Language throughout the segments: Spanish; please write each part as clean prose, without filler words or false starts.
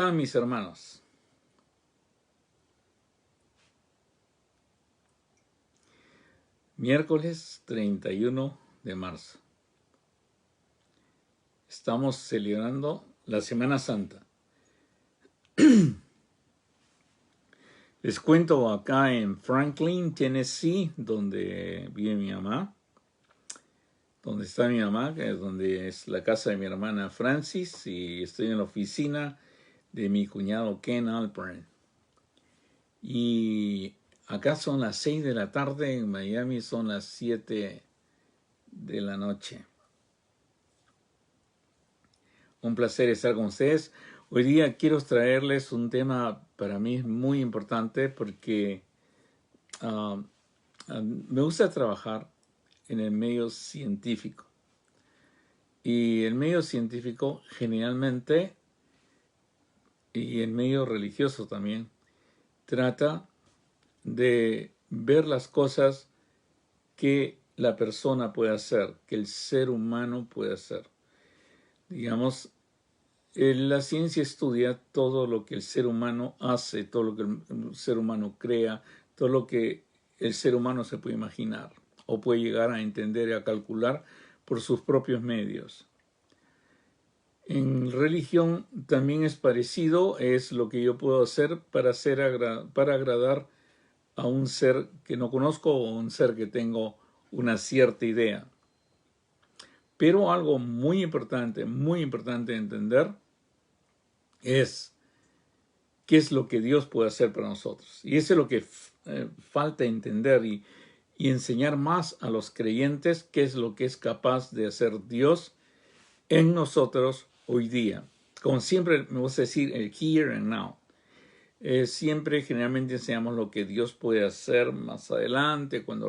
Hola mis hermanos, miércoles 31 de marzo. Estamos celebrando la Semana Santa. Les cuento acá en Franklin, Tennessee, donde vive mi mamá, donde está mi mamá, que es donde es la casa de mi hermana Francis, y estoy en la oficina de mi cuñado Ken Alpern. Y acá son las 6 de la tarde, en Miami son las 7 de la noche. Un placer estar con ustedes. Hoy día quiero traerles un tema para mí muy importante porque me gusta trabajar en el medio científico. Y el medio científico generalmente, y el medio religioso también, trata de ver las cosas que la persona puede hacer, que el ser humano puede hacer. Digamos, la ciencia estudia todo lo que el ser humano hace, todo lo que el ser humano crea, todo lo que el ser humano se puede imaginar o puede llegar a entender y a calcular por sus propios medios. En religión también es parecido, es lo que yo puedo hacer para agradar a un ser que no conozco o a un ser que tengo una cierta idea. Pero algo muy importante de entender es qué es lo que Dios puede hacer para nosotros. Y eso es lo que falta entender y enseñar más a los creyentes qué es lo que es capaz de hacer Dios en nosotros hoy día. Como siempre me gusta decir el here and now. Siempre generalmente enseñamos lo que Dios puede hacer más adelante, cuando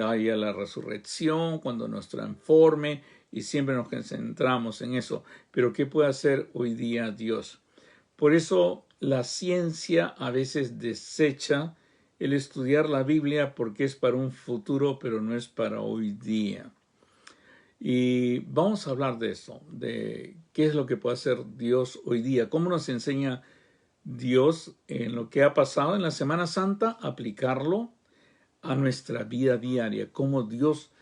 haya la resurrección, cuando nos transforme, y siempre nos centramos en eso. Pero ¿qué puede hacer hoy día Dios? Por eso la ciencia a veces desecha el estudiar la Biblia porque es para un futuro, pero no es para hoy día. Y vamos a hablar de eso, de qué es lo que puede hacer Dios hoy día, cómo nos enseña Dios en lo que ha pasado en la Semana Santa, aplicarlo a nuestra vida diaria, cómo Dios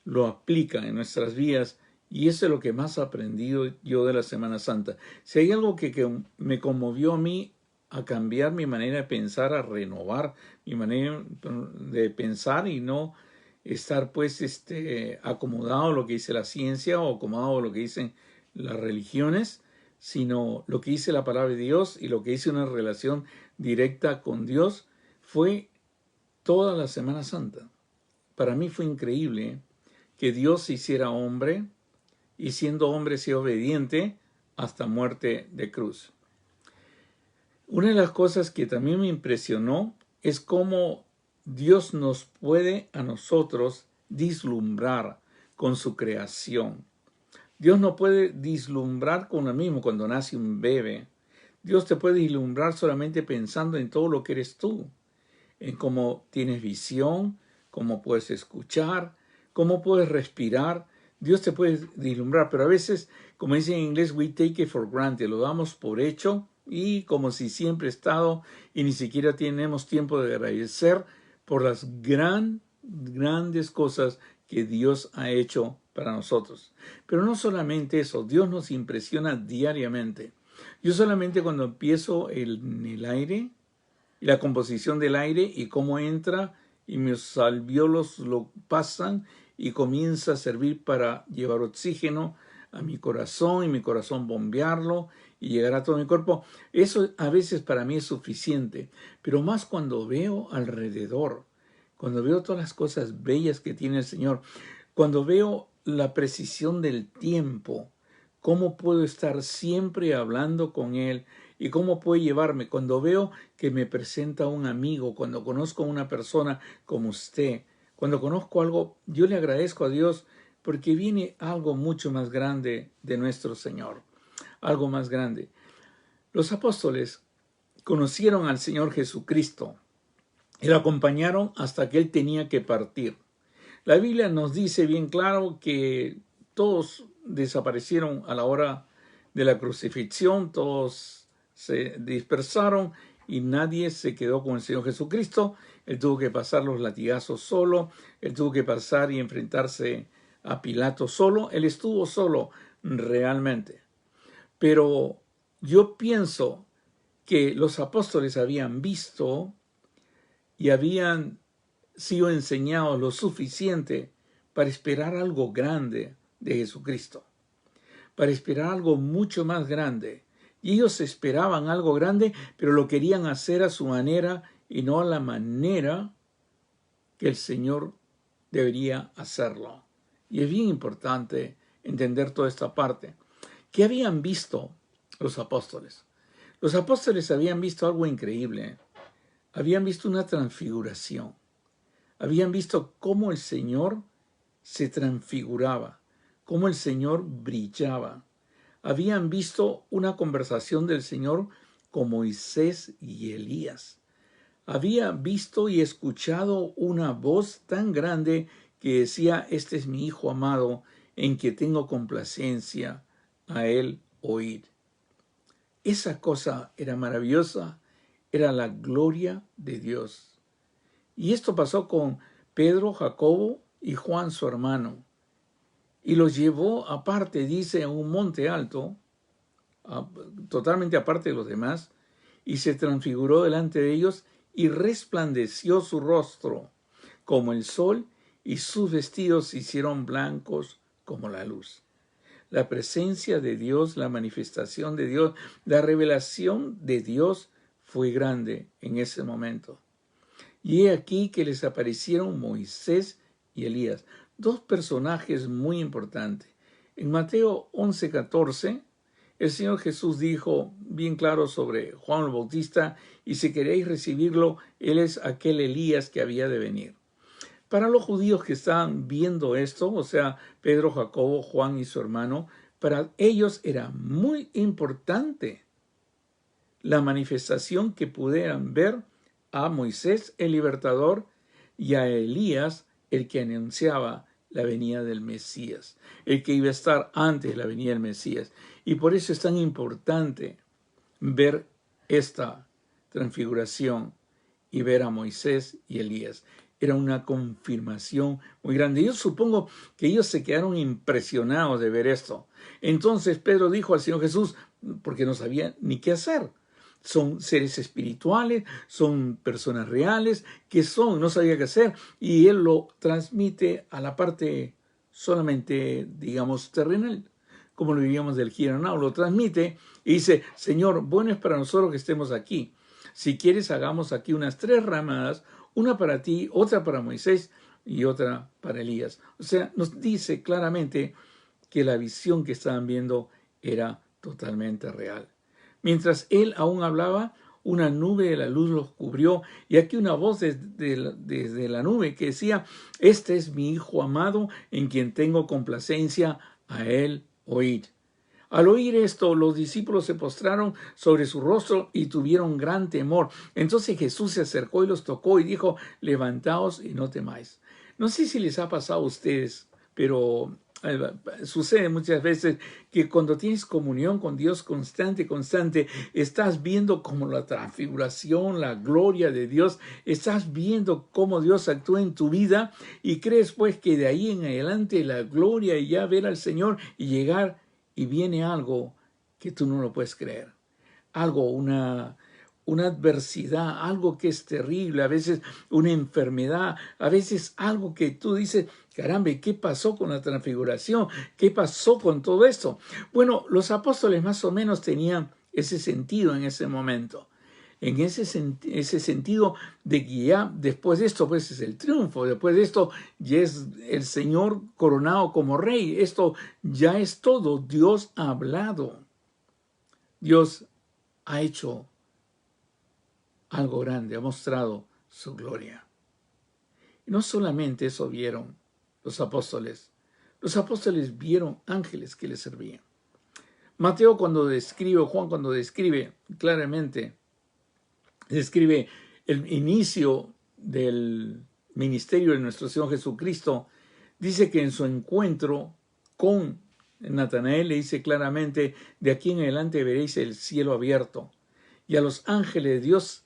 lo aplica en nuestras vidas. Y eso es lo que más he aprendido yo de la Semana Santa. Si hay algo que me conmovió a mí a cambiar mi manera de pensar, a renovar mi manera de pensar y no estar pues acomodado a lo que dice la ciencia o acomodado a lo que dicen las religiones, sino lo que dice la palabra de Dios y lo que dice una relación directa con Dios, fue toda la Semana Santa. Para mí fue increíble que Dios se hiciera hombre y siendo hombre sea obediente hasta muerte de cruz. Una de las cosas que también me impresionó es cómo Dios nos puede a nosotros vislumbrar con su creación. Dios no puede vislumbrar con lo mismo cuando nace un bebé. Dios te puede vislumbrar solamente pensando en todo lo que eres tú, en cómo tienes visión, cómo puedes escuchar, cómo puedes respirar. Dios te puede vislumbrar, pero a veces, como dicen en inglés, we take it for granted, lo damos por hecho y como si siempre he estado y ni siquiera tenemos tiempo de agradecer por las grandes cosas que Dios ha hecho para nosotros. Pero no solamente eso, Dios nos impresiona diariamente. Yo solamente cuando empiezo en el aire, y la composición del aire y cómo entra y mis alvéolos lo pasan y comienza a servir para llevar oxígeno a mi corazón y mi corazón bombearlo y llegar a todo mi cuerpo. Eso a veces para mí es suficiente, pero más cuando veo alrededor, cuando veo todas las cosas bellas que tiene el Señor, cuando veo la precisión del tiempo, cómo puedo estar siempre hablando con Él y cómo puede llevarme. Cuando veo que me presenta un amigo, cuando conozco a una persona como usted, cuando conozco algo, yo le agradezco a Dios porque viene algo mucho más grande de nuestro Señor, algo más grande. Los apóstoles conocieron al Señor Jesucristo y lo acompañaron hasta que Él tenía que partir. La Biblia nos dice bien claro que todos desaparecieron a la hora de la crucifixión, todos se dispersaron y nadie se quedó con el Señor Jesucristo. Él tuvo que pasar los latigazos solo, él tuvo que pasar y enfrentarse a Pilato solo, él estuvo solo realmente. Pero yo pienso que los apóstoles habían visto y habían sido enseñados lo suficiente para esperar algo grande de Jesucristo, para esperar algo mucho más grande. Y ellos esperaban algo grande, pero lo querían hacer a su manera y no a la manera que el Señor debería hacerlo. Y es bien importante entender toda esta parte. ¿Qué habían visto los apóstoles? Los apóstoles habían visto algo increíble. Habían visto una transfiguración. Habían visto cómo el Señor se transfiguraba, cómo el Señor brillaba. Habían visto una conversación del Señor con Moisés y Elías. Había visto y escuchado una voz tan grande que decía: este es mi Hijo amado, en que tengo complacencia, a él oíd. Esa cosa era maravillosa, era la gloria de Dios. Y esto pasó con Pedro, Jacobo y Juan, su hermano. Y los llevó aparte, dice, a un monte alto, totalmente aparte de los demás, y se transfiguró delante de ellos y resplandeció su rostro como el sol, y sus vestidos se hicieron blancos como la luz. La presencia de Dios, la manifestación de Dios, la revelación de Dios fue grande en ese momento. Y he aquí que les aparecieron Moisés y Elías, dos personajes muy importantes. En Mateo 11:14, el Señor Jesús dijo bien claro sobre Juan el Bautista: y si queréis recibirlo, él es aquel Elías que había de venir. Para los judíos que estaban viendo esto, o sea, Pedro, Jacobo, Juan y su hermano, para ellos era muy importante la manifestación que pudieran ver a Moisés, el libertador, y a Elías, el que anunciaba la venida del Mesías, el que iba a estar antes de la venida del Mesías. Y por eso es tan importante ver esta transfiguración y ver a Moisés y Elías. Era una confirmación muy grande. Yo supongo que ellos se quedaron impresionados de ver esto. Entonces Pedro dijo al Señor Jesús, porque no sabía ni qué hacer: son seres espirituales, son personas reales, ¿qué son? No sabía qué hacer. Y él lo transmite a la parte solamente, digamos, terrenal, como lo diríamos del here and now. Lo transmite y dice: Señor, bueno es para nosotros que estemos aquí. Si quieres, hagamos aquí unas 3 ramadas, una para ti, otra para Moisés y otra para Elías. O sea, nos dice claramente que la visión que estaban viendo era totalmente real. Mientras él aún hablaba, una nube de la luz los cubrió, y aquí una voz desde la nube que decía: este es mi Hijo amado, en quien tengo complacencia, a él oíd. Al oír esto, los discípulos se postraron sobre su rostro y tuvieron gran temor. Entonces Jesús se acercó y los tocó y dijo: levantaos y no temáis. No sé si les ha pasado a ustedes, pero sucede muchas veces que cuando tienes comunión con Dios constante, estás viendo como la transfiguración, la gloria de Dios, estás viendo cómo Dios actúa en tu vida y crees pues que de ahí en adelante la gloria y ya ver al Señor y llegar, y viene algo que tú no lo puedes creer. Algo, una adversidad, algo que es terrible, a veces una enfermedad, a veces algo que tú dices: caramba, ¿qué pasó con la transfiguración? ¿Qué pasó con todo esto? Bueno, los apóstoles más o menos tenían ese sentido en ese momento. En ese sentido de que ya después de esto pues es el triunfo, después de esto ya es el Señor coronado como rey, esto ya es todo. Dios ha hablado, Dios ha hecho algo grande, ha mostrado su gloria. Y no solamente eso vieron los apóstoles vieron ángeles que les servían. Mateo cuando describe, Juan cuando describe claramente, describe el inicio del ministerio de nuestro Señor Jesucristo, dice que en su encuentro con Natanael le dice claramente, de aquí en adelante veréis el cielo abierto y a los ángeles de Dios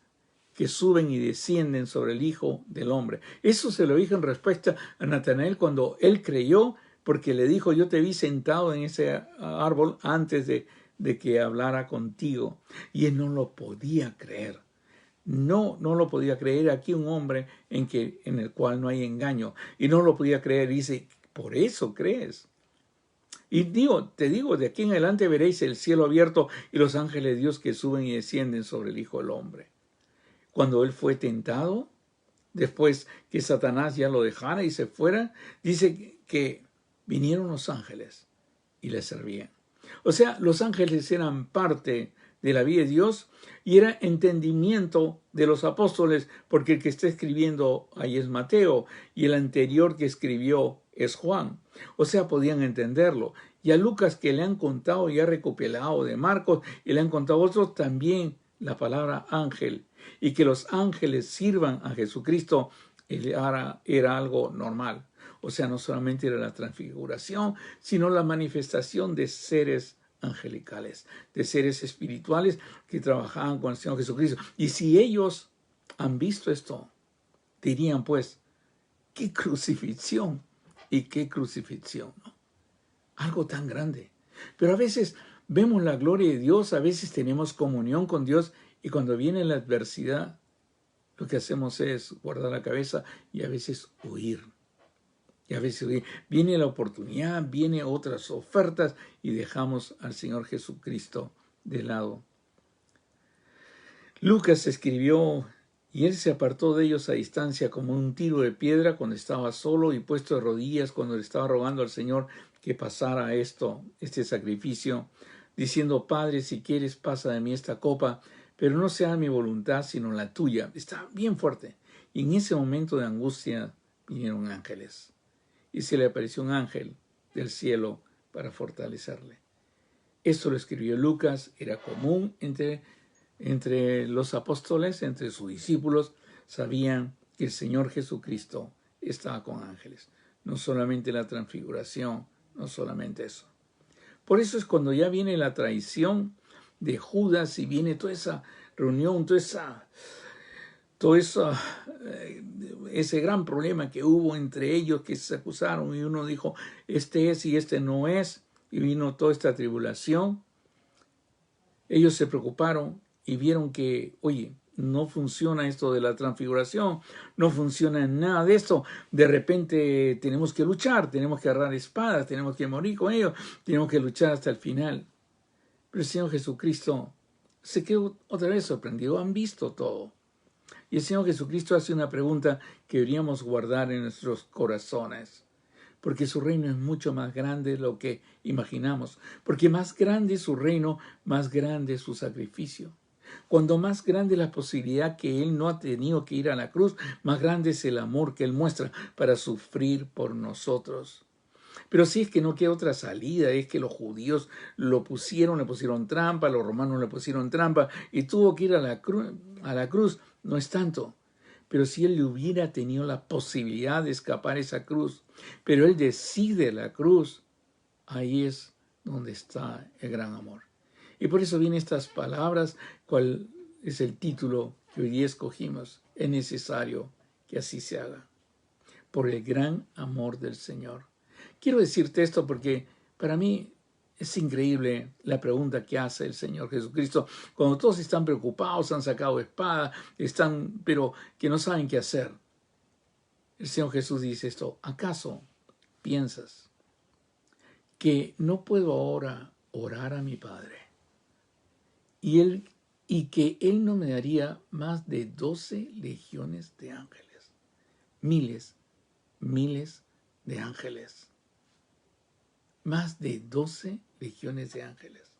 que suben y descienden sobre el Hijo del Hombre. Eso se lo dijo en respuesta a Natanael cuando él creyó, porque le dijo, yo te vi sentado en ese árbol antes de que hablara contigo. Y él no lo podía creer. No lo podía creer. Aquí un hombre en el cual no hay engaño. Y no lo podía creer. Dice, por eso crees. Y te digo, de aquí en adelante veréis el cielo abierto y los ángeles de Dios que suben y descienden sobre el Hijo del Hombre. Cuando él fue tentado, después que Satanás ya lo dejara y se fuera, dice que vinieron los ángeles y le servían. O sea, los ángeles eran parte de la vida de Dios y era entendimiento de los apóstoles, porque el que está escribiendo ahí es Mateo y el anterior que escribió es Juan. O sea, podían entenderlo. Y a Lucas, que le han contado y ha recopilado de Marcos y le han contado a otros también la palabra ángel, y que los ángeles sirvan a Jesucristo era algo normal. O sea, no solamente era la transfiguración, sino la manifestación de seres angelicales, de seres espirituales que trabajaban con el Señor Jesucristo. Y si ellos han visto esto, dirían pues, qué crucifixión y qué crucifixión, ¿no? Algo tan grande. Pero a veces vemos la gloria de Dios, a veces tenemos comunión con Dios y cuando viene la adversidad, lo que hacemos es guardar la cabeza y a veces huir. Y a veces viene la oportunidad, vienen otras ofertas y dejamos al Señor Jesucristo de lado. Lucas escribió, y él se apartó de ellos a distancia como un tiro de piedra cuando estaba solo y puesto de rodillas cuando le estaba rogando al Señor que pasara este sacrificio, diciendo, Padre, si quieres, pasa de mí esta copa, pero no sea mi voluntad, sino la tuya. Está bien fuerte. Y en ese momento de angustia vinieron ángeles. Y se le apareció un ángel del cielo para fortalecerle. Esto lo escribió Lucas, era común entre los apóstoles, entre sus discípulos, sabían que el Señor Jesucristo estaba con ángeles. No solamente la transfiguración, no solamente eso. Por eso es cuando ya viene la traición de Judas y viene toda esa reunión, ese gran problema que hubo entre ellos que se acusaron y uno dijo, este es y este no es, y vino toda esta tribulación. Ellos se preocuparon y vieron que, oye, no funciona esto de la transfiguración, no funciona nada de esto. De repente tenemos que luchar, tenemos que agarrar espadas, tenemos que morir con ellos, tenemos que luchar hasta el final. Pero el Señor Jesucristo se quedó otra vez sorprendido, han visto todo. Y el Señor Jesucristo hace una pregunta que deberíamos guardar en nuestros corazones. Porque su reino es mucho más grande de lo que imaginamos. Porque más grande es su reino, más grande es su sacrificio. Cuando más grande es la posibilidad que Él no ha tenido que ir a la cruz, más grande es el amor que Él muestra para sufrir por nosotros. Pero si es que no queda otra salida, es que los judíos le pusieron trampa, los romanos le pusieron trampa y tuvo que ir a la cruz, no es tanto. Pero si él hubiera tenido la posibilidad de escapar esa cruz, pero él decide la cruz, ahí es donde está el gran amor. Y por eso vienen estas palabras, cuál es el título que hoy día escogimos. Es necesario que así se haga, por el gran amor del Señor. Quiero decirte esto porque para mí es increíble la pregunta que hace el Señor Jesucristo. Cuando todos están preocupados, han sacado espada, pero que no saben qué hacer. El Señor Jesús dice esto, ¿acaso piensas que no puedo ahora orar a mi Padre y que Él no me daría más de 12 legiones de ángeles? Miles de ángeles. Más de 12 legiones de ángeles.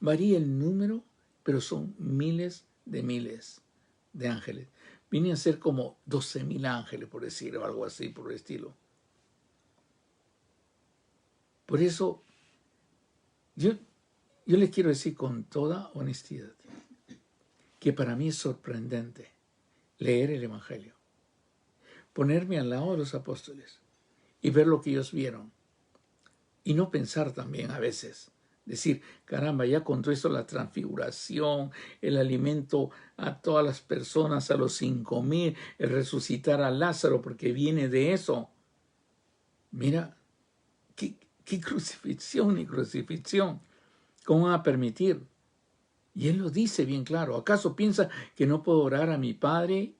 Varía el número, pero son miles de ángeles. Viene a ser como 12.000 ángeles, por decir, o algo así, por el estilo. Por eso, yo les quiero decir con toda honestidad que para mí es sorprendente leer el Evangelio, ponerme al lado de los apóstoles y ver lo que ellos vieron. Y no pensar también a veces, decir, caramba, ya con todo esto la transfiguración, el alimento a todas las personas, a los 5,000, el resucitar a Lázaro, porque viene de eso. Mira, qué crucifixión y crucifixión. ¿Cómo van a permitir? Y él lo dice bien claro. ¿Acaso piensa que no puedo orar a mi Padre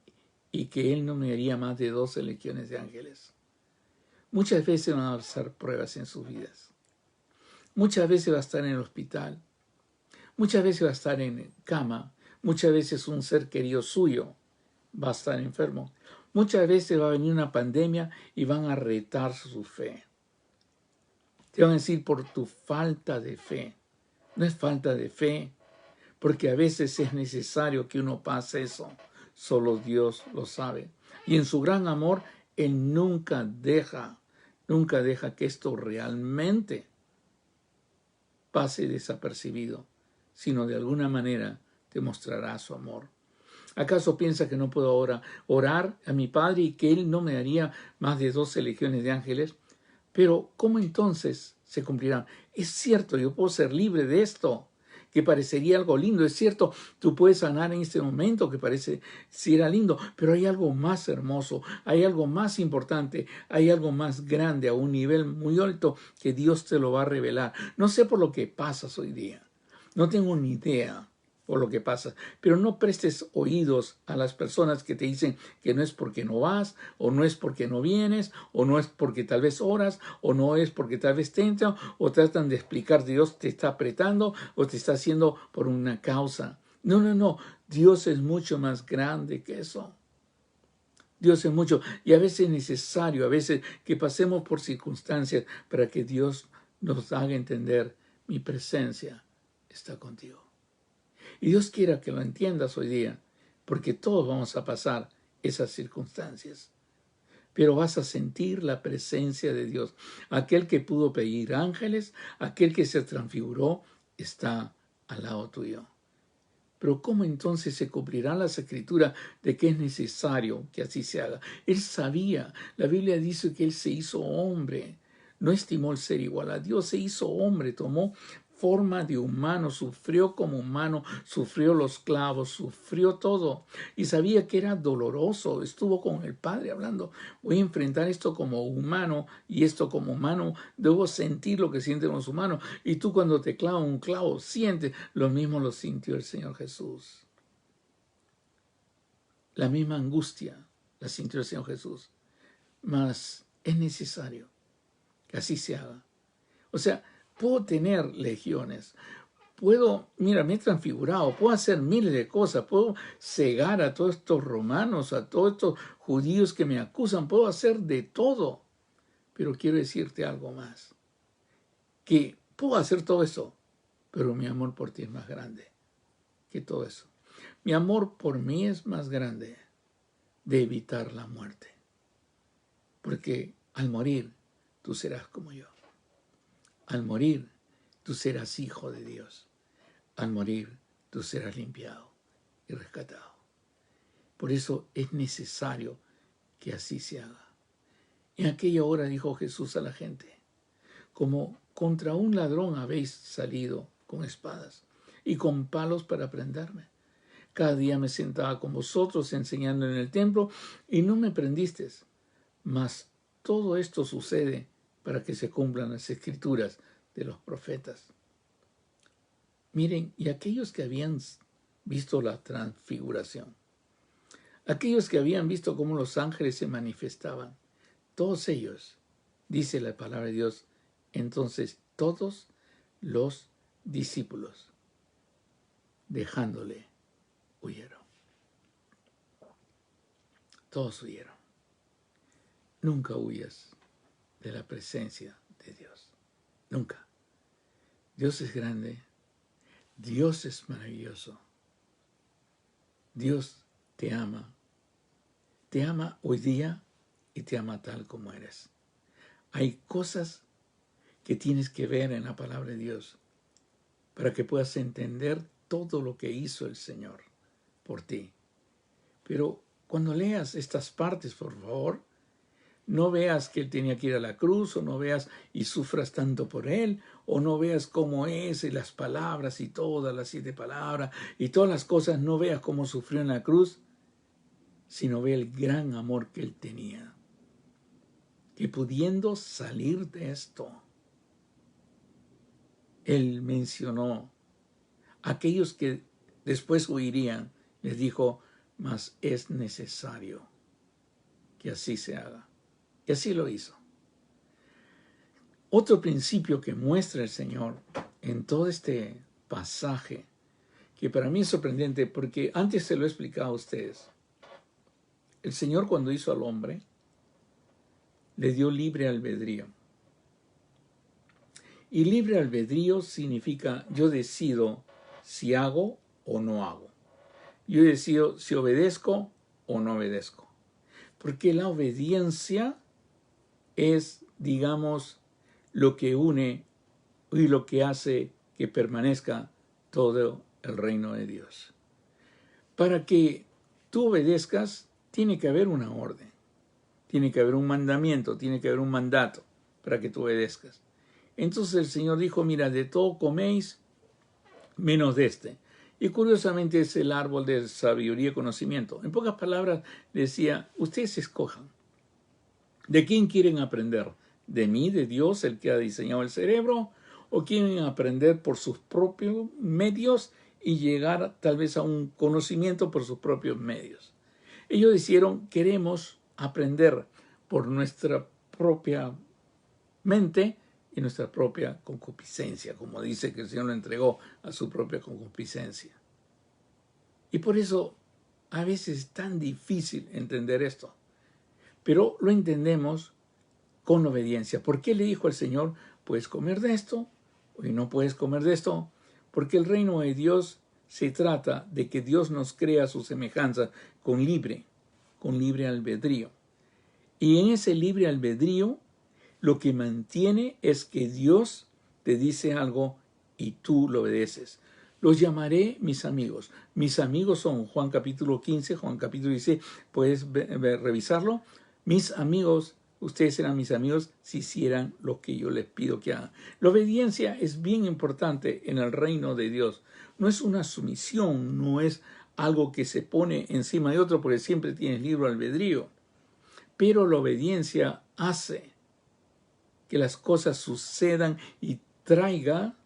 y que él no me haría más de 12 legiones de ángeles? Muchas veces van a pasar pruebas en sus vidas. Muchas veces va a estar en el hospital. Muchas veces va a estar en cama. Muchas veces un ser querido suyo va a estar enfermo. Muchas veces va a venir una pandemia y van a retar su fe. Te van a decir por tu falta de fe. No es falta de fe, porque a veces es necesario que uno pase eso. Solo Dios lo sabe. Y en su gran amor, Él nunca deja que esto realmente pase desapercibido, sino de alguna manera te mostrará su amor. ¿Acaso piensa que no puedo ahora orar a mi Padre y que Él no me daría más de 12 legiones de ángeles? Pero ¿cómo entonces se cumplirán? Es cierto, yo puedo ser libre de esto, que parecería algo lindo. Es cierto, tú puedes sanar en este momento que parece si era lindo, pero hay algo más hermoso, hay algo más importante, hay algo más grande a un nivel muy alto que Dios te lo va a revelar. No sé por lo que pasas hoy día, no tengo ni idea por lo que pasa, pero no prestes oídos a las personas que te dicen que no es porque no vas, o no es porque no vienes, o no es porque tal vez oras, o no es porque tal vez te entran, o tratan de explicar Dios te está apretando o te está haciendo por una causa. No, no, no, Dios es mucho más grande que eso. Dios es mucho, y a veces es necesario, a veces que pasemos por circunstancias para que Dios nos haga entender mi presencia está contigo. Y Dios quiera que lo entiendas hoy día, porque todos vamos a pasar esas circunstancias. Pero vas a sentir la presencia de Dios. Aquel que pudo pedir ángeles, aquel que se transfiguró, está al lado tuyo. Pero ¿cómo entonces se cumplirán las escrituras de que es necesario que así se haga? Él sabía, la Biblia dice que Él se hizo hombre, no estimó el ser igual a Dios, se hizo hombre, tomó forma de humano, sufrió como humano, sufrió los clavos, sufrió todo y sabía que era doloroso. Estuvo con el Padre hablando, voy a enfrentar esto como humano y esto como humano, debo sentir lo que sienten los humanos. Y tú cuando te clavan un clavo, sientes lo mismo lo sintió el Señor Jesús. La misma angustia la sintió el Señor Jesús. Mas es necesario que así se haga. O sea, puedo tener legiones, mira, me he transfigurado, puedo hacer miles de cosas, puedo cegar a todos estos romanos, a todos estos judíos que me acusan, puedo hacer de todo. Pero quiero decirte algo más, que puedo hacer todo eso, pero mi amor por ti es más grande que todo eso. Mi amor por mí es más grande de evitar la muerte, porque al morir tú serás como yo. Al morir tú serás hijo de Dios. Al morir tú serás limpiado y rescatado. Por eso es necesario que así se haga. En aquella hora dijo Jesús a la gente, como contra un ladrón habéis salido con espadas y con palos para prenderme. Cada día me sentaba con vosotros enseñando en el templo y no me prendisteis. Mas todo esto sucede para que se cumplan las escrituras de los profetas. Miren, y aquellos que habían visto la transfiguración, aquellos que habían visto cómo los ángeles se manifestaban, todos ellos, dice la palabra de Dios, entonces todos los discípulos, dejándole, huyeron. Todos huyeron. Nunca huyas de la presencia de Dios. Nunca. Dios es grande. Dios es maravilloso. Dios te ama. Te ama hoy día y te ama tal como eres. Hay cosas que tienes que ver en la palabra de Dios para que puedas entender todo lo que hizo el Señor por ti. Pero cuando leas estas partes, por favor, no veas que él tenía que ir a la cruz, o no veas y sufras tanto por él, o no veas cómo es y las palabras y todas las 7 palabras y todas las cosas, no veas cómo sufrió en la cruz, sino ve el gran amor que él tenía. Que pudiendo salir de esto, él mencionó a aquellos que después huirían, les dijo, mas es necesario que así se haga. Y así lo hizo. Otro principio que muestra el Señor en todo este pasaje, que para mí es sorprendente, porque antes se lo he explicado a ustedes. El Señor, cuando hizo al hombre, le dio libre albedrío. Y libre albedrío significa yo decido si hago o no hago. Yo decido si obedezco o no obedezco. Porque la obediencia es, digamos, lo que une y lo que hace que permanezca todo el reino de Dios. Para que tú obedezcas, tiene que haber una orden. Tiene que haber un mandamiento, tiene que haber un mandato para que tú obedezcas. Entonces el Señor dijo, mira, de todo coméis, menos de este. Y curiosamente es el árbol de sabiduría y conocimiento. En pocas palabras decía, ustedes escojan. ¿De quién quieren aprender? ¿De mí, de Dios, el que ha diseñado el cerebro? ¿O quieren aprender por sus propios medios y llegar tal vez a un conocimiento por sus propios medios? Ellos dijeron, queremos aprender por nuestra propia mente y nuestra propia concupiscencia, como dice que el Señor lo entregó a su propia concupiscencia. Y por eso a veces es tan difícil entender esto, pero lo entendemos con obediencia. ¿Por qué le dijo al Señor, puedes comer de esto y no puedes comer de esto? Porque el reino de Dios se trata de que Dios nos crea su semejanza con libre albedrío. Y en ese libre albedrío, lo que mantiene es que Dios te dice algo y tú lo obedeces. Los llamaré mis amigos. Mis amigos son Juan capítulo 15, Juan capítulo 16. Puedes revisarlo. Mis amigos, ustedes serán mis amigos si hicieran lo que yo les pido que hagan. La obediencia es bien importante en el reino de Dios. No es una sumisión, no es algo que se pone encima de otro porque siempre tienes libre albedrío. Pero la obediencia hace que las cosas sucedan y traiga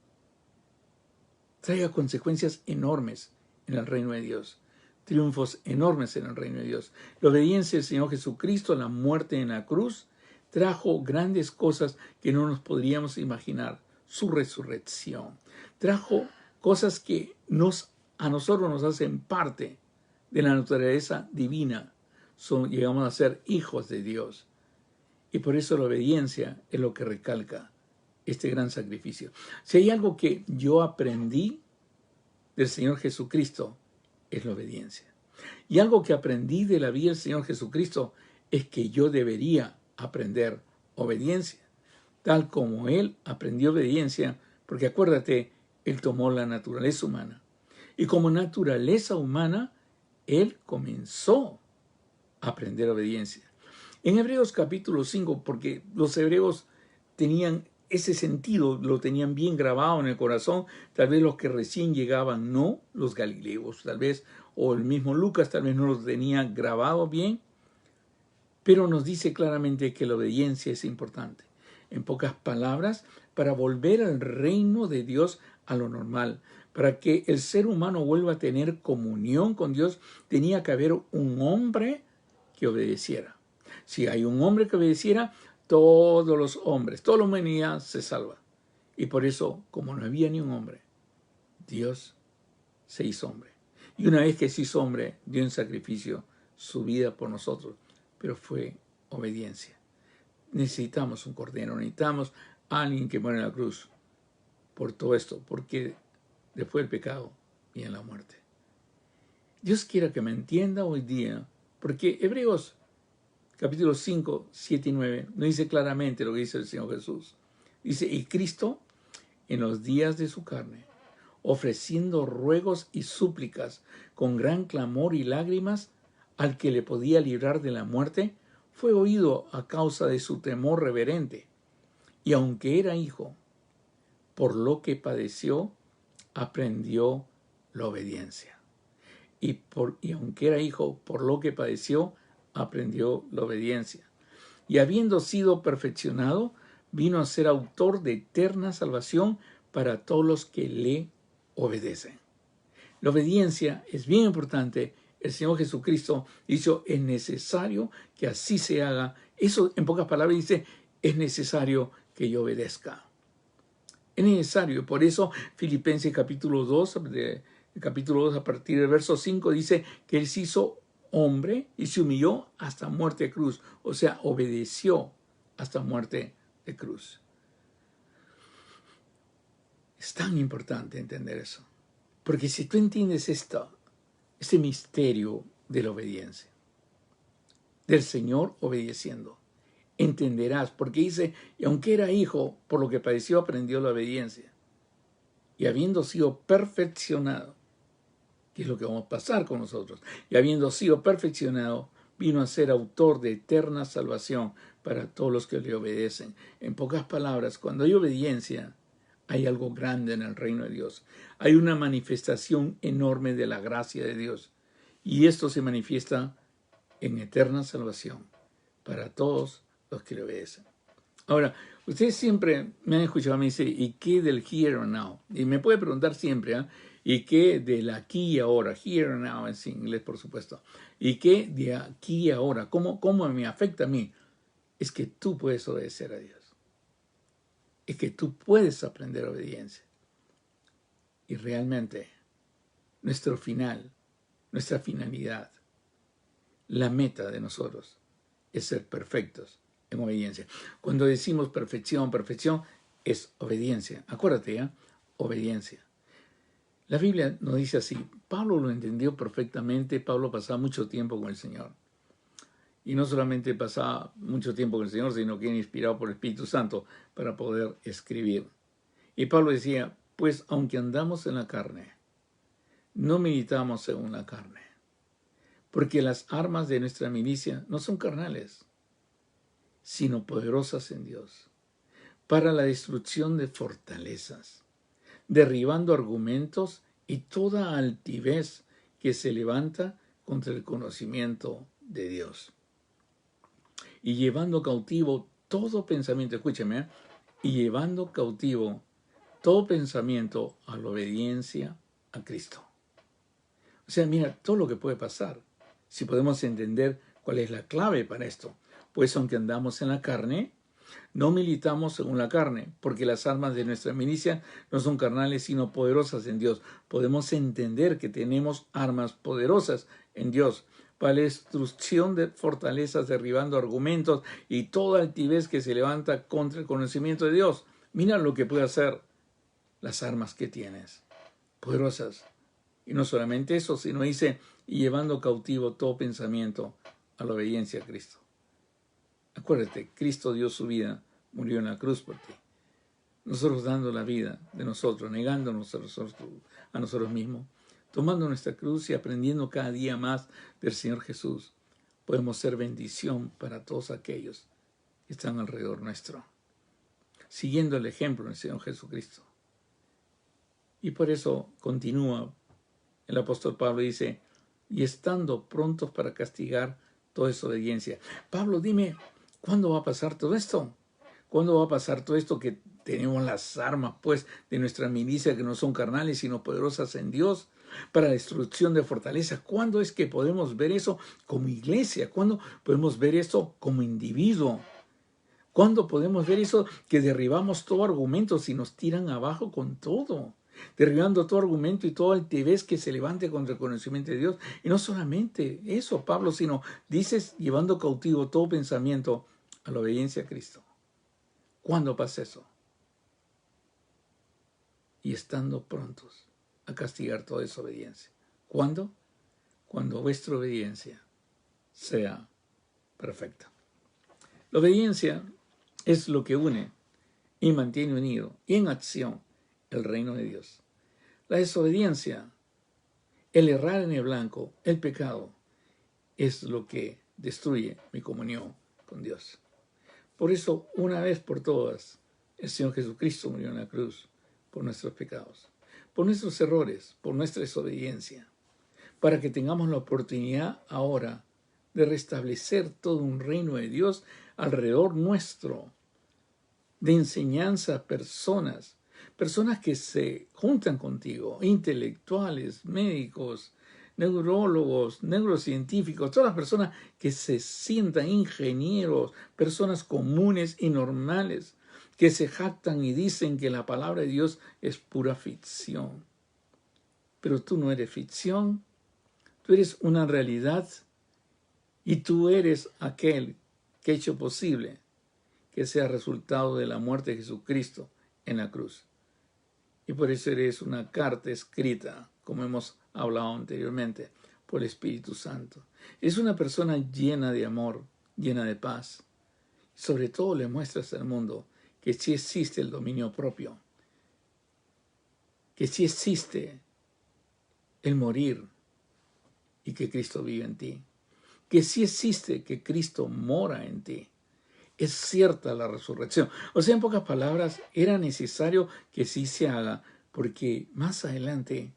consecuencias enormes en el reino de Dios, triunfos enormes en el reino de Dios. La obediencia del Señor Jesucristo, la muerte en la cruz, trajo grandes cosas que no nos podríamos imaginar. Su resurrección trajo cosas que a nosotros nos hacen parte de la naturaleza divina. Llegamos a ser hijos de Dios. Y por eso la obediencia es lo que recalca este gran sacrificio. Si hay algo que yo aprendí del Señor Jesucristo, es la obediencia. Y algo que aprendí de la vida del Señor Jesucristo es que yo debería aprender obediencia, tal como Él aprendió obediencia, porque acuérdate, Él tomó la naturaleza humana. Y como naturaleza humana, Él comenzó a aprender obediencia. En Hebreos capítulo 5, porque los hebreos tenían ese sentido, lo tenían bien grabado en el corazón, tal vez los que recién llegaban no, los galileos tal vez, o el mismo Lucas tal vez no los tenía grabado bien, pero nos dice claramente que la obediencia es importante. En pocas palabras, para volver al reino de Dios a lo normal, para que el ser humano vuelva a tener comunión con Dios, tenía que haber un hombre que obedeciera. Si hay un hombre que obedeciera, todos los hombres, toda la humanidad se salva. Y por eso, como no había ni un hombre, Dios se hizo hombre. Y una vez que se hizo hombre, dio en sacrificio su vida por nosotros. Pero fue obediencia. Necesitamos un cordero, necesitamos a alguien que muera en la cruz por todo esto, porque después del pecado viene la muerte. Dios quiera que me entienda hoy día, porque Hebreos capítulo 5, 7 y 9, no dice claramente lo que dice el Señor Jesús. Dice, y Cristo, en los días de su carne, ofreciendo ruegos y súplicas con gran clamor y lágrimas al que le podía librar de la muerte, fue oído a causa de su temor reverente, y aunque era hijo, por lo que padeció, aprendió la obediencia. Y aunque era hijo, por lo que padeció, aprendió la obediencia. Y habiendo sido perfeccionado, vino a ser autor de eterna salvación para todos los que le obedecen. La obediencia es bien importante. El Señor Jesucristo dijo, es necesario que así se haga. Eso, en pocas palabras, dice, es necesario que yo obedezca. Es necesario. Por eso, Filipenses capítulo 2, a partir del verso 5, dice que Él se hizo hombre y se humilló hasta muerte de cruz. O sea, obedeció hasta muerte de cruz. Es tan importante entender eso. Porque si tú entiendes este misterio de la obediencia, del Señor obedeciendo, entenderás, porque dice, y aunque era hijo, por lo que padeció, aprendió la obediencia. Y habiendo sido perfeccionado, que es lo que vamos a pasar con nosotros, y habiendo sido perfeccionado, vino a ser autor de eterna salvación para todos los que le obedecen. En pocas palabras, cuando hay obediencia, hay algo grande en el reino de Dios. Hay una manifestación enorme de la gracia de Dios. Y esto se manifiesta en eterna salvación para todos los que le obedecen. Ahora, ustedes siempre me han escuchado, me dice, ¿y qué del here and now? Y me puede preguntar siempre, ¿y qué del aquí y ahora? Here and now es en inglés, por supuesto. ¿Y qué de aquí y ahora? ¿Cómo me afecta a mí? Es que tú puedes obedecer a Dios. Es que tú puedes aprender obediencia. Y realmente, nuestro final, nuestra finalidad, la meta de nosotros es ser perfectos en obediencia. Cuando decimos perfección, perfección es obediencia. Acuérdate, obediencia. La Biblia nos dice así. Pablo lo entendió perfectamente. Pablo pasaba mucho tiempo con el Señor. Y no solamente pasaba mucho tiempo con el Señor, sino que era inspirado por el Espíritu Santo para poder escribir. Y Pablo decía, pues aunque andamos en la carne, no militamos según la carne, porque las armas de nuestra milicia no son carnales, sino poderosas en Dios, para la destrucción de fortalezas, derribando argumentos y toda altivez que se levanta contra el conocimiento de Dios, y llevando cautivo todo pensamiento, escúcheme, y llevando cautivo todo pensamiento a la obediencia a Cristo. O sea, mira, todo lo que puede pasar, si podemos entender cuál es la clave para esto. Pues aunque andamos en la carne, no militamos según la carne, porque las armas de nuestra milicia no son carnales, sino poderosas en Dios. Podemos entender que tenemos armas poderosas en Dios para la destrucción de fortalezas, derribando argumentos y toda altivez que se levanta contra el conocimiento de Dios. Mira lo que puede hacer las armas que tienes, poderosas. Y no solamente eso, sino dice, y llevando cautivo todo pensamiento a la obediencia a Cristo. Acuérdate, Cristo dio su vida, murió en la cruz por ti. Nosotros dando la vida de nosotros, negándonos a nosotros mismos, tomando nuestra cruz y aprendiendo cada día más del Señor Jesús, podemos ser bendición para todos aquellos que están alrededor nuestro, siguiendo el ejemplo del Señor Jesucristo. Y por eso continúa el apóstol Pablo, dice, y estando prontos para castigar toda desobediencia. Pablo, dime, ¿cuándo va a pasar todo esto? ¿Cuándo va a pasar todo esto que tenemos las armas, pues, de nuestra milicia que no son carnales, sino poderosas en Dios para la destrucción de fortalezas? ¿Cuándo es que podemos ver eso como iglesia? ¿Cuándo podemos ver eso como individuo? ¿Cuándo podemos ver eso que derribamos todo argumento si nos tiran abajo con todo? Derribando todo argumento y todo altivez que se levante contra el conocimiento de Dios. Y no solamente eso, Pablo, sino dices llevando cautivo todo pensamiento a la obediencia a Cristo. ¿Cuándo pasa eso? Y estando prontos a castigar toda desobediencia. ¿Cuándo? Cuando vuestra obediencia sea perfecta. La obediencia es lo que une y mantiene unido y en acción el reino de Dios. La desobediencia, el errar en el blanco, el pecado, es lo que destruye mi comunión con Dios. Por eso, una vez por todas, el Señor Jesucristo murió en la cruz por nuestros pecados, por nuestros errores, por nuestra desobediencia, para que tengamos la oportunidad ahora de restablecer todo un reino de Dios alrededor nuestro, de enseñanza a personas que se juntan contigo, intelectuales, médicos, neurólogos, neurocientíficos, todas las personas que se sientan ingenieros, personas comunes y normales, que se jactan y dicen que la palabra de Dios es pura ficción. Pero tú no eres ficción, tú eres una realidad y tú eres aquel que ha hecho posible que sea resultado de la muerte de Jesucristo en la cruz. Y por eso eres una carta escrita, como hemos hablado anteriormente, por el Espíritu Santo. Es una persona llena de amor, llena de paz. Sobre todo le muestras al mundo que sí existe el dominio propio, que sí existe el morir y que Cristo vive en ti, que sí existe que Cristo mora en ti. Es cierta la resurrección. O sea, en pocas palabras, era necesario que sí se haga, porque más adelante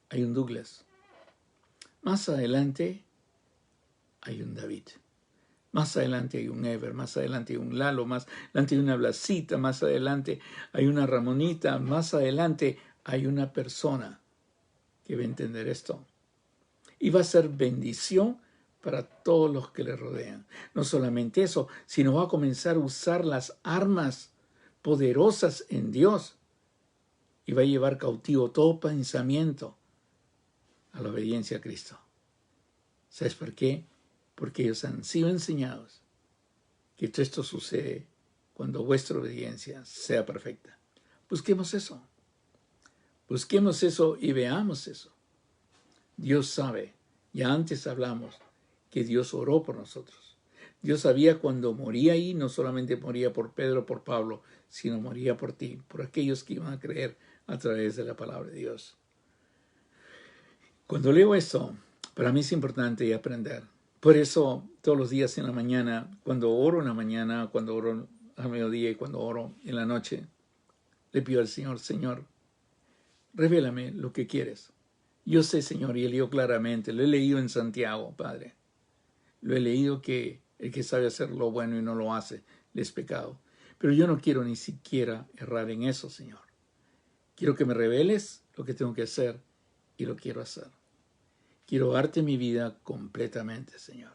hay un Douglas, más adelante hay un David, más adelante hay un Ever, más adelante hay un Lalo, más adelante hay una Blasita, más adelante hay una Ramonita, más adelante hay una persona que va a entender esto. Y va a ser bendición para todos los que le rodean. No solamente eso, sino va a comenzar a usar las armas poderosas en Dios y va a llevar cautivo todo pensamiento a la obediencia a Cristo. ¿Sabes por qué? Porque ellos han sido enseñados que todo esto sucede cuando vuestra obediencia sea perfecta. Busquemos eso y veamos eso. Dios sabe, ya antes hablamos, que Dios oró por nosotros. Dios sabía cuando moría ahí, no solamente moría por Pedro, por Pablo, sino moría por ti, por aquellos que iban a creer a través de la palabra de Dios. Cuando leo esto, para mí es importante aprender. Por eso, todos los días en la mañana, cuando oro en la mañana, cuando oro a mediodía y cuando oro en la noche, le pido al Señor, Señor, revélame lo que quieres. Yo sé, Señor, y he leído claramente, lo he leído en Santiago, Padre. Lo he leído que el que sabe hacer lo bueno y no lo hace, le es pecado. Pero yo no quiero ni siquiera errar en eso, Señor. Quiero que me reveles lo que tengo que hacer y lo quiero hacer. Quiero darte mi vida completamente, Señor.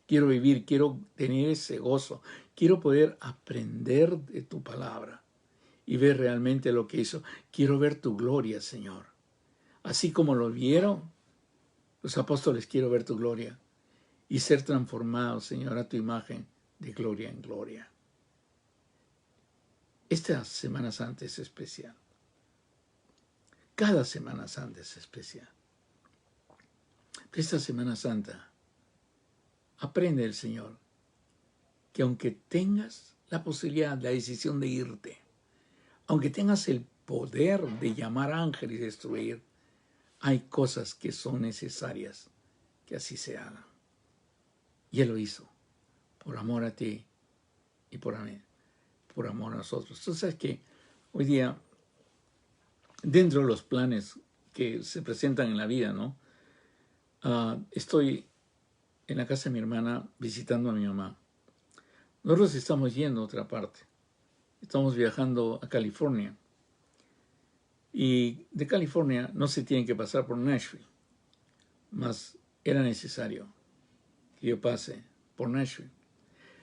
Quiero vivir, quiero tener ese gozo. Quiero poder aprender de tu palabra y ver realmente lo que hizo. Quiero ver tu gloria, Señor. Así como lo vieron los apóstoles, quiero ver tu gloria y ser transformado, Señor, a tu imagen de gloria en gloria. Esta Semana Santa es especial. Cada Semana Santa es especial. Pero esta Semana Santa, aprende el Señor que aunque tengas la posibilidad, la decisión de irte, aunque tengas el poder de llamar ángel y destruir, hay cosas que son necesarias que así se hagan. Y Él lo hizo, por amor a ti y por amor a nosotros. Tú sabes que hoy día, dentro de los planes que se presentan en la vida, ¿no? Estoy en la casa de mi hermana visitando a mi mamá. Nosotros estamos yendo a otra parte. Estamos viajando a California. Y de California no se tiene que pasar por Nashville. Mas era necesario que yo pase por Nashville.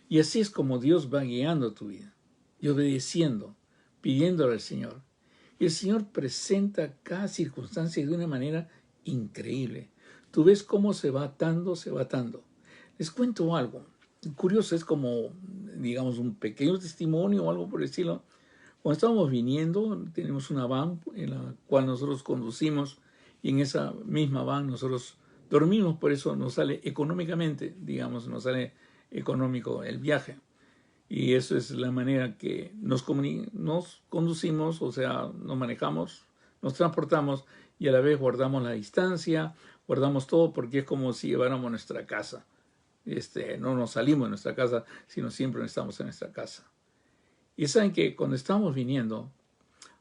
Y así es como Dios va guiando tu vida. Y obedeciendo, pidiéndole al Señor. Y el Señor presenta cada circunstancia de una manera increíble. Tú ves cómo se va atando, se va atando. Les cuento algo. Curioso, es como, digamos, un pequeño testimonio o algo por el estilo. Cuando estábamos viniendo, tenemos una van en la cual nosotros conducimos y en esa misma van nosotros dormimos, por eso nos sale económicamente, digamos, nos sale económico el viaje. Y eso es la manera que nos conducimos, o sea, nos manejamos, nos transportamos y a la vez guardamos la distancia, guardamos todo porque es como si lleváramos nuestra casa no nos salimos de nuestra casa, sino siempre estamos en nuestra casa. Y saben que cuando estábamos viniendo,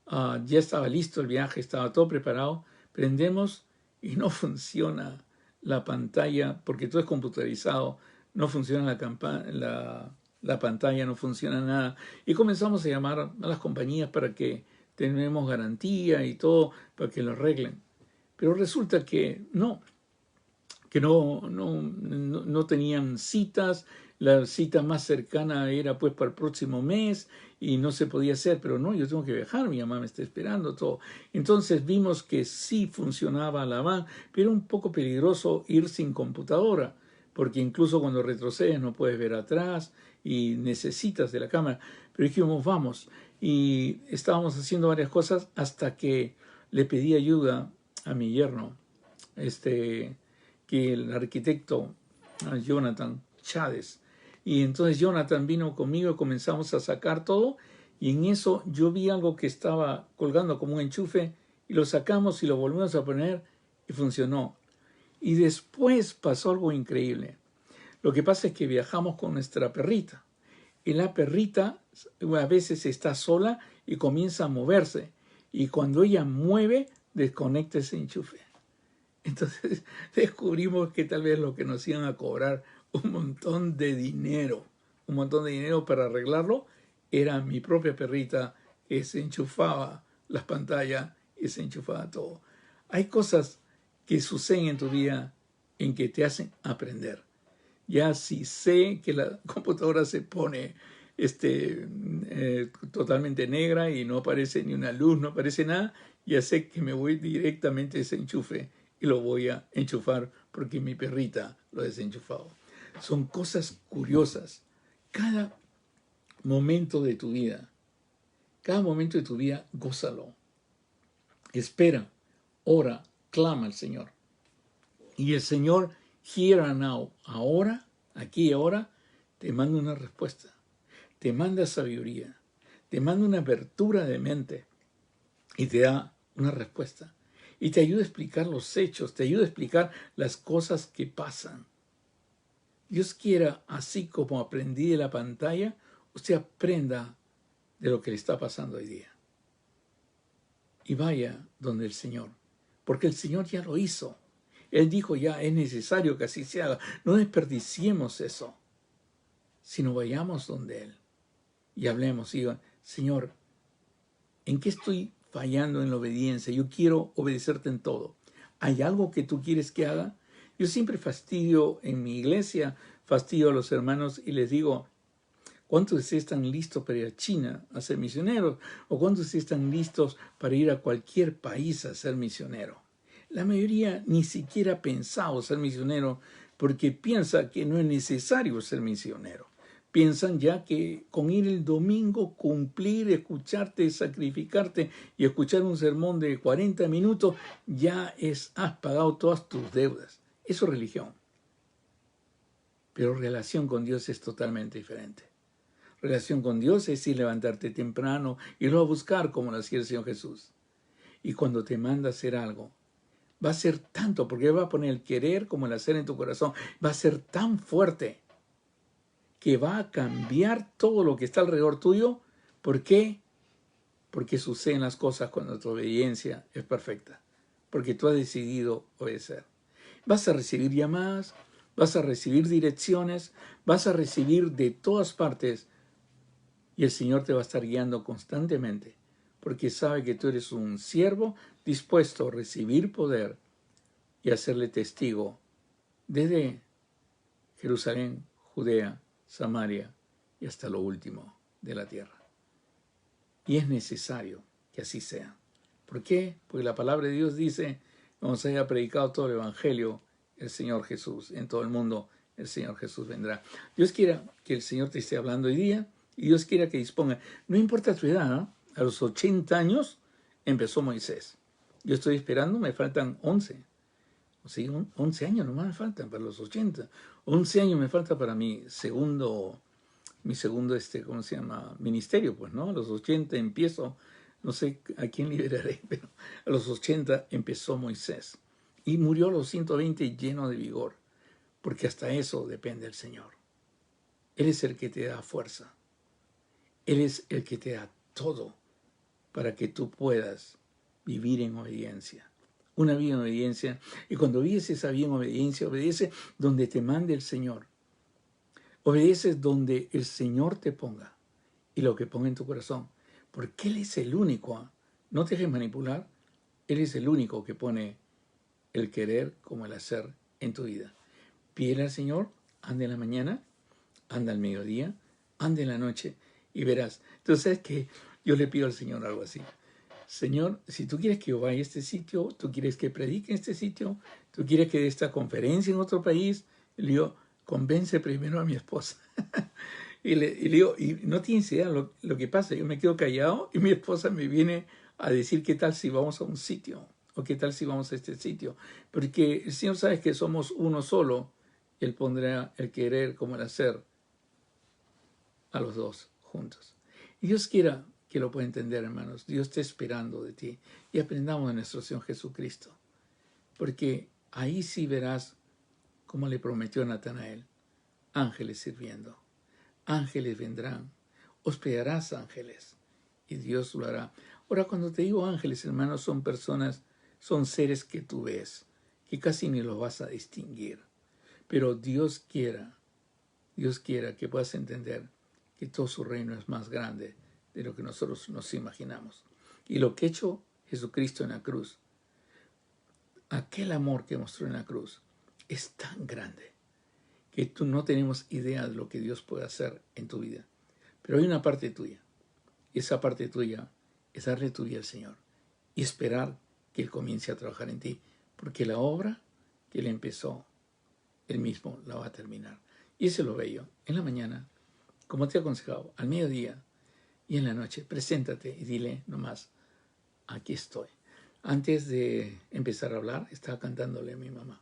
ya estaba listo el viaje, estaba todo preparado, prendemos y no funciona la pantalla, porque todo es computarizado, no funciona la pantalla, no funciona nada. Y comenzamos a llamar a las compañías para que tenemos garantía y todo, para que lo arreglen. Pero resulta que no tenían citas. La cita más cercana era pues para el próximo mes y no se podía hacer, pero no, yo tengo que viajar, mi mamá me está esperando, todo. Entonces vimos que sí funcionaba la van, pero un poco peligroso ir sin computadora, porque incluso cuando retrocedes no puedes ver atrás y necesitas de la cámara. Pero dijimos, vamos, y estábamos haciendo varias cosas hasta que le pedí ayuda a mi yerno, que el arquitecto Jonathan Chávez. Y entonces Jonathan vino conmigo y comenzamos a sacar todo. Y en eso yo vi algo que estaba colgando como un enchufe y lo sacamos y lo volvimos a poner y funcionó. Y después pasó algo increíble. Lo que pasa es que viajamos con nuestra perrita. Y la perrita a veces está sola y comienza a moverse. Y cuando ella mueve, desconecta ese enchufe. Entonces descubrimos que tal vez lo que nos iban a cobrar un montón de dinero para arreglarlo, era mi propia perrita que se enchufaba las pantallas y se enchufaba todo. Hay cosas que suceden en tu vida en que te hacen aprender. Ya si sé que la computadora se pone totalmente negra y no aparece ni una luz, no aparece nada, ya sé que me voy directamente a ese enchufe y lo voy a enchufar porque mi perrita lo ha desenchufado. Son cosas curiosas. Cada momento de tu vida, gózalo. Espera, ora, clama al Señor. Y el Señor, here and now, ahora, aquí y ahora, te manda una respuesta. Te manda sabiduría. Te manda una apertura de mente. Y te da una respuesta. Y te ayuda a explicar los hechos. Te ayuda a explicar las cosas que pasan. Dios quiera, así como aprendí de la pantalla, usted aprenda de lo que le está pasando hoy día. Y vaya donde el Señor. Porque el Señor ya lo hizo. Él dijo ya, es necesario que así se haga. No desperdiciemos eso, sino vayamos donde Él y hablemos. Y digan, Señor, ¿en qué estoy fallando en la obediencia? Yo quiero obedecerte en todo. ¿Hay algo que tú quieres que haga? Yo siempre fastidio en mi iglesia, fastidio a los hermanos y les digo, ¿cuántos de ustedes están listos para ir a China a ser misioneros? ¿O cuántos de ustedes están listos para ir a cualquier país a ser misionero? La mayoría ni siquiera ha pensado ser misionero porque piensa que no es necesario ser misionero. Piensan ya que con ir el domingo, cumplir, escucharte, sacrificarte y escuchar un sermón de 40 minutos, ya has pagado todas tus deudas. Eso es religión. Pero relación con Dios es totalmente diferente. Relación con Dios es ir levantarte temprano y irlo a buscar como lo hacía el Señor Jesús. Y cuando te manda a hacer algo, va a ser tanto, porque va a poner el querer como el hacer en tu corazón. Va a ser tan fuerte que va a cambiar todo lo que está alrededor tuyo. ¿Por qué? Porque suceden las cosas cuando tu obediencia es perfecta. Porque tú has decidido obedecer. Vas a recibir llamadas, vas a recibir direcciones, vas a recibir de todas partes y el Señor te va a estar guiando constantemente porque sabe que tú eres un siervo dispuesto a recibir poder y hacerle testigo desde Jerusalén, Judea, Samaria y hasta lo último de la tierra. Y es necesario que así sea. ¿Por qué? Porque la palabra de Dios dice, como se haya predicado todo el Evangelio, el Señor Jesús, en todo el mundo el Señor Jesús vendrá. Dios quiera que el Señor te esté hablando hoy día y Dios quiera que disponga. No importa tu edad, ¿no? A los 80 años empezó Moisés. Yo estoy esperando, me faltan 11. O sea, 11 años nomás me faltan para los 80. 11 años me falta para mi segundo, ¿cómo se llama? Ministerio, pues, ¿no? A los 80 empiezo, no sé a quién liberaré, pero a los 80 empezó Moisés. Y murió a los 120 lleno de vigor. porque hasta eso depende del Señor. Él es el que te da fuerza. Él es el que te da todo para que tú puedas vivir en obediencia. Una vida en obediencia. Y cuando vives esa vida en obediencia, obedece donde te mande el Señor. Obedeces donde el Señor te ponga y lo que ponga en tu corazón. Porque Él es el único. No te dejes manipular. Él es el único que pone el querer como el hacer en tu vida. Pídele al Señor, anda en la mañana, anda al mediodía, anda en la noche y verás. Entonces, ¿sabes qué? Yo le pido al Señor algo así. Señor, si tú quieres que yo vaya a este sitio, tú quieres que predique en este sitio, tú quieres que dé esta conferencia en otro país, le digo, convence primero a mi esposa. y le digo, y no tienes idea lo que pasa, yo me quedo callado y mi esposa me viene a decir qué tal si vamos a un sitio, o qué tal si vamos a este sitio. Porque el Señor sabe que somos uno solo, Él pondrá el querer como el hacer a los dos juntos. Y Dios quiera que lo pueda entender, hermanos. Dios está esperando de ti. Y aprendamos de nuestro Señor Jesucristo. Porque ahí sí verás como le prometió a Natanael. Ángeles sirviendo. Ángeles vendrán. Hospedarás ángeles. Y Dios lo hará. Ahora, cuando te digo ángeles, hermanos, son personas, son seres que tú ves, que casi ni los vas a distinguir. Pero Dios quiera que puedas entender que todo su reino es más grande de lo que nosotros nos imaginamos. Y lo que ha hecho Jesucristo en la cruz, aquel amor que mostró en la cruz, es tan grande que tú no tenemos idea de lo que Dios puede hacer en tu vida. Pero hay una parte tuya, y esa parte tuya es darle tu vida al Señor y esperar que Él comience a trabajar en ti, porque la obra que Él empezó, Él mismo la va a terminar. Y eso es lo bello. En la mañana, como te he aconsejado, al mediodía y en la noche, preséntate y dile nomás, aquí estoy. Antes de empezar a hablar, estaba cantándole a mi mamá.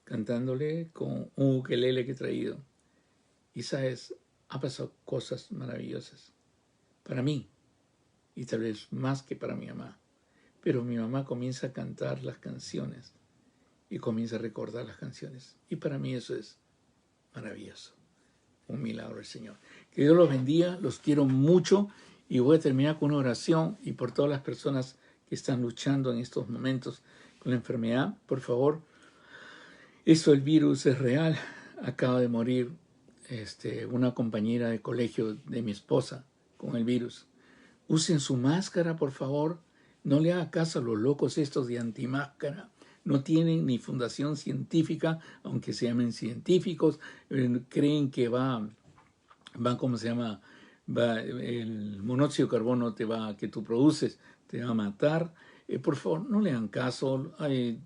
Cantándole con un ukelele que he traído. Y sabes, ha pasado cosas maravillosas. Para mí, y tal vez más que para mi mamá. Pero mi mamá comienza a cantar las canciones y comienza a recordar las canciones. Y para mí eso es maravilloso. Un milagro del Señor. Que Dios los bendiga, los quiero mucho y voy a terminar con una oración y por todas las personas que están luchando en estos momentos con la enfermedad, por favor, eso el virus es real. Acaba de morir una compañera de colegio de mi esposa con el virus. Usen su máscara, por favor. No le haga caso a los locos estos de antimáscara. No tienen ni fundación científica, aunque se llamen científicos. Creen que ¿cómo se llama? El monóxido de carbono que tú produces te va a matar. Por favor, no le hagan caso.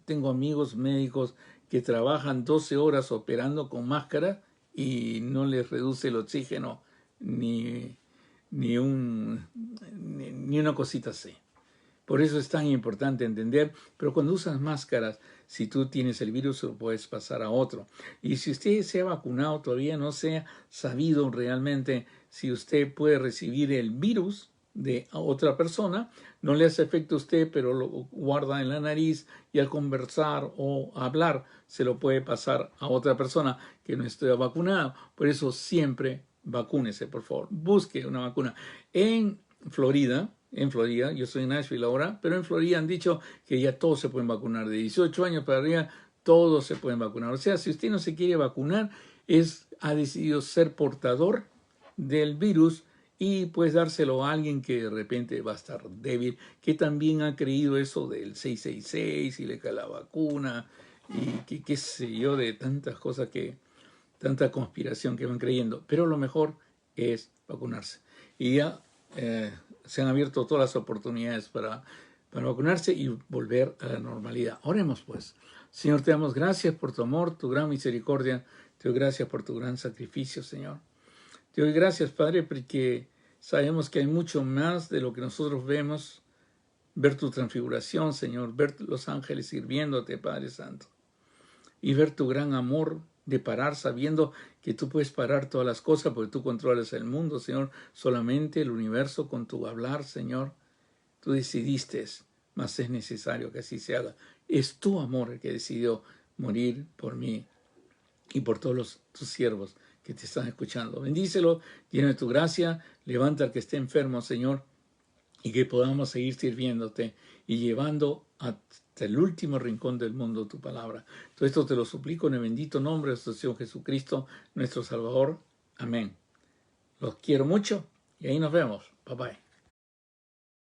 Tengo amigos médicos que trabajan 12 horas operando con máscara y no les reduce el oxígeno ni una cosita así. Por eso es tan importante entender, pero cuando usas máscaras, si tú tienes el virus, lo puedes pasar a otro. Y si usted se ha vacunado, todavía no se ha sabido realmente si usted puede recibir el virus de otra persona, no le hace efecto a usted, pero lo guarda en la nariz y al conversar o hablar se lo puede pasar a otra persona que no esté vacunada. Por eso siempre vacúnese, por favor. Busque una vacuna. En Florida, yo soy en Nashville ahora, pero en Florida han dicho que ya todos se pueden vacunar. De 18 años para arriba, todos se pueden vacunar. O sea, si usted no se quiere vacunar, ha decidido ser portador del virus y pues dárselo a alguien que de repente va a estar débil, que también ha creído eso del 666 y le cae la vacuna y que qué sé yo, de tantas cosas tanta conspiración que van creyendo. Pero lo mejor es vacunarse. Y ya se han abierto todas las oportunidades para vacunarse y volver a la normalidad. Oremos pues. Señor, te damos gracias por tu amor, tu gran misericordia. Te doy gracias por tu gran sacrificio, Señor. Te doy gracias, Padre, porque sabemos que hay mucho más de lo que nosotros vemos. Ver tu transfiguración, Señor, ver los ángeles sirviéndote, Padre Santo. Y ver tu gran amor de parar, sabiendo que tú puedes parar todas las cosas porque tú controlas el mundo, Señor, solamente el universo con tu hablar, Señor. Tú decidiste, mas es necesario que así se haga. Es tu amor el que decidió morir por mí y por todos tus siervos que te están escuchando. Bendícelo, llena de tu gracia, levanta al que esté enfermo, Señor, y que podamos seguir sirviéndote y llevando hasta el último rincón del mundo tu palabra. Todo esto te lo suplico en el bendito nombre de nuestro Señor Jesucristo, nuestro Salvador. Amén. Los quiero mucho y ahí nos vemos. Bye bye.